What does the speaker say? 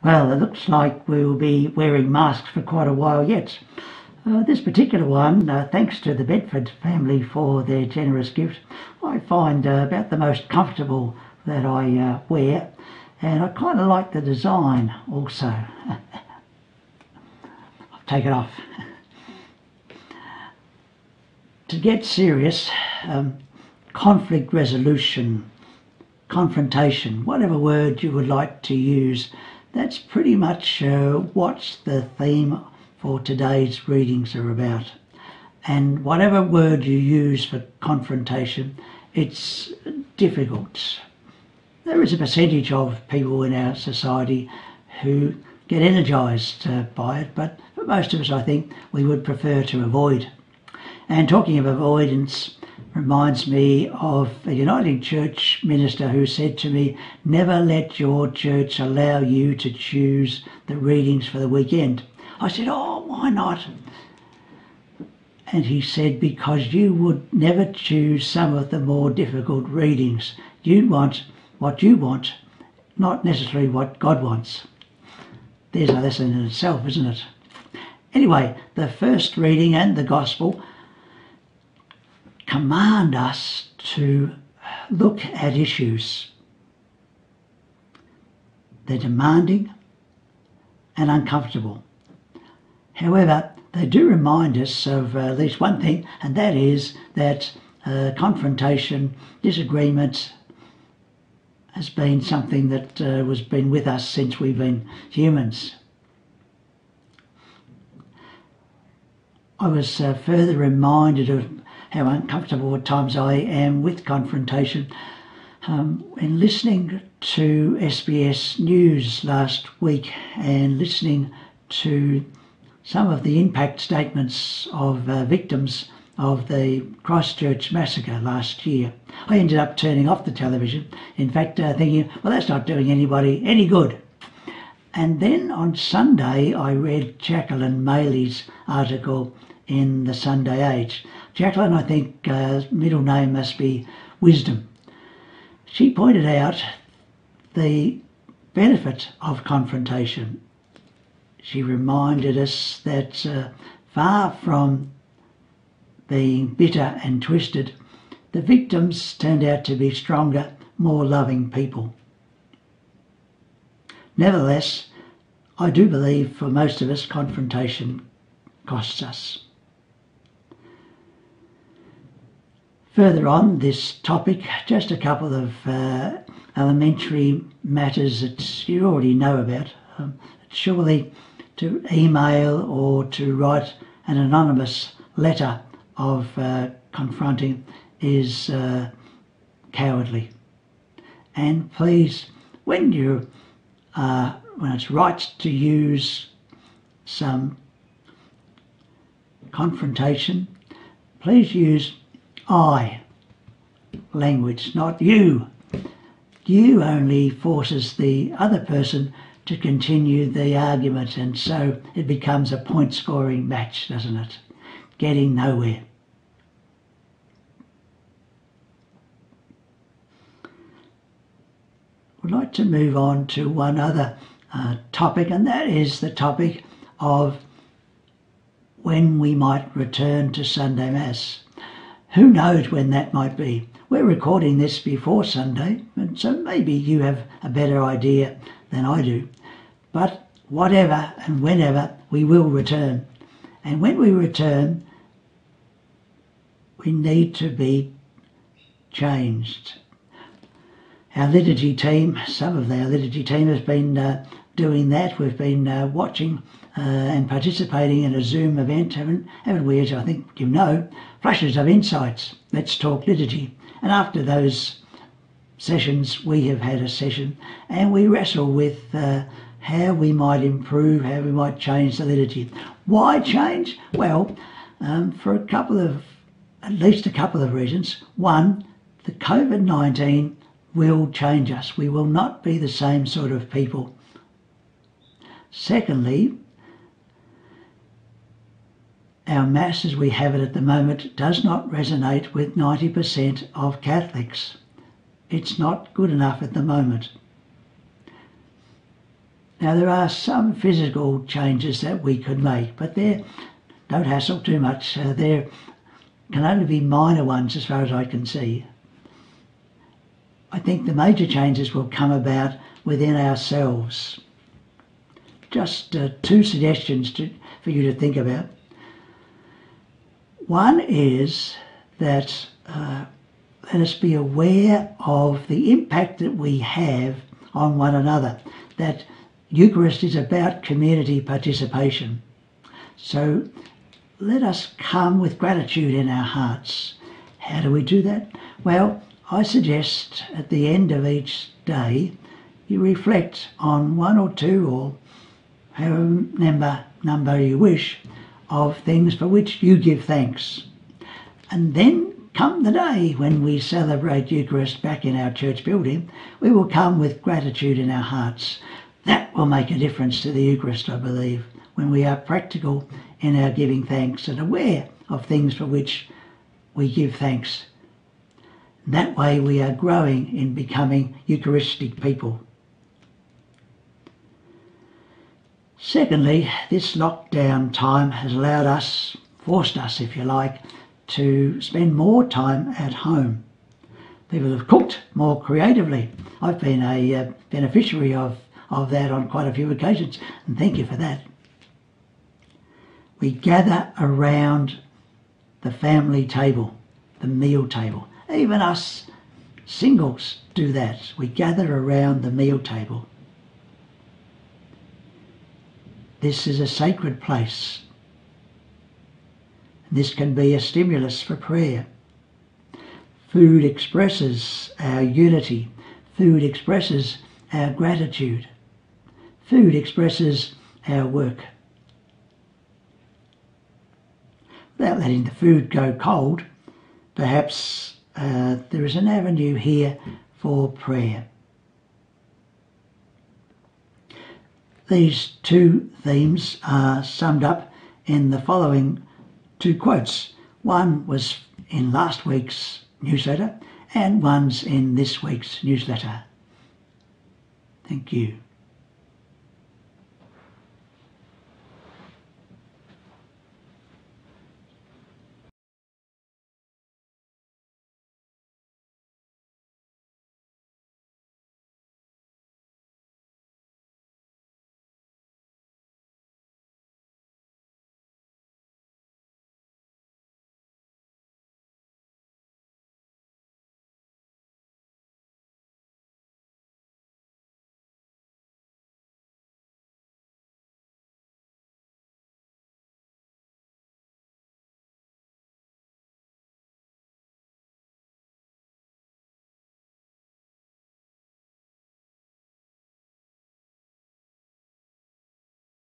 Well, it looks like we will be wearing masks for quite a while yet. This particular one, thanks to the Bedford family for their generous gift, I find about the most comfortable that I wear, and I kind of like the design also. I'll take it off. To get serious, conflict resolution, confrontation, whatever word you would like to use, that's pretty much what the theme for today's readings are about. And whatever word you use for confrontation, it's difficult. There is a percentage of people in our society who get energised by it, but for most of us, I think we would prefer to avoid. And talking of avoidance reminds me of a Uniting Church minister who said to me, "Never let your church allow you to choose the readings for the weekend." I said, "Oh, why not?" And he said, "Because you would never choose some of the more difficult readings. You'd want what you want, not necessarily what God wants." There's a lesson in itself, isn't it? Anyway, the first reading and the gospel command us to look at issues. They're demanding and uncomfortable. However, they do remind us of at least one thing, and that is that confrontation, disagreement has been something that has been with us since we've been humans. I was further reminded of how uncomfortable at times I am with confrontation in listening to SBS News last week and listening to some of the impact statements of victims of the Christchurch massacre last year. I ended up turning off the television, in fact thinking, well, that's not doing anybody any good. And then on Sunday I read Jacqueline Maley's article in the Sunday Age. Jacqueline, I think middle name must be Wisdom. She pointed out the benefit of confrontation. She reminded us that far from being bitter and twisted, the victims turned out to be stronger, more loving people. Nevertheless, I do believe for most of us confrontation costs us. Further on this topic, just a couple of elementary matters that you already know about. Surely to email or to write an anonymous letter of confronting is cowardly. And please, when it's right to use some confrontation, please use I language, not you. You only forces the other person to continue the argument, and so it becomes a point-scoring match, doesn't it? Getting nowhere. I'd like to move on to one other topic, and that is the topic of when we might return to Sunday Mass. Who knows when that might be? We're recording this before Sunday, and so maybe you have a better idea than I do. But whatever and whenever, we will return. And when we return, we need to be changed. Our liturgy team, some of our liturgy team has been doing that. We've been watching and participating in a Zoom event, haven't we, as I think you know, Flashes of Insights, Let's Talk Liturgy. And after those sessions, we have had a session and we wrestle with how we might improve, how we might change the liturgy. Why change? Well, for at least a couple of reasons. One, the COVID-19 will change us. We will not be the same sort of people. Secondly, our Mass as we have it at the moment does not resonate with 90% of Catholics. It's not good enough at the moment. Now there are some physical changes that we could make, but don't hassle too much. There can only be minor ones as far as I can see. I think the major changes will come about within ourselves. Just two suggestions for you to think about. One is that let us be aware of the impact that we have on one another, that Eucharist is about community participation. So let us come with gratitude in our hearts. How do we do that? Well, I suggest at the end of each day you reflect on one or two or however number you wish of things for which you give thanks. And then come the day when we celebrate Eucharist back in our church building, we will come with gratitude in our hearts. That will make a difference to the Eucharist, I believe, when we are practical in our giving thanks and aware of things for which we give thanks. That way we are growing in becoming Eucharistic people. Secondly, this lockdown time has forced us if you like, to spend more time at home. People have cooked more creatively. I've been a beneficiary of that on quite a few occasions, and thank you for that. We gather around the family table, the meal table. Even us singles do that. We gather around the meal table. This is a sacred place. This can be a stimulus for prayer. Food expresses our unity. Food expresses our gratitude. Food expresses our work. Without letting the food go cold, perhaps there is an avenue here for prayer. These two themes are summed up in the following two quotes. One was in last week's newsletter and one's in this week's newsletter. Thank you.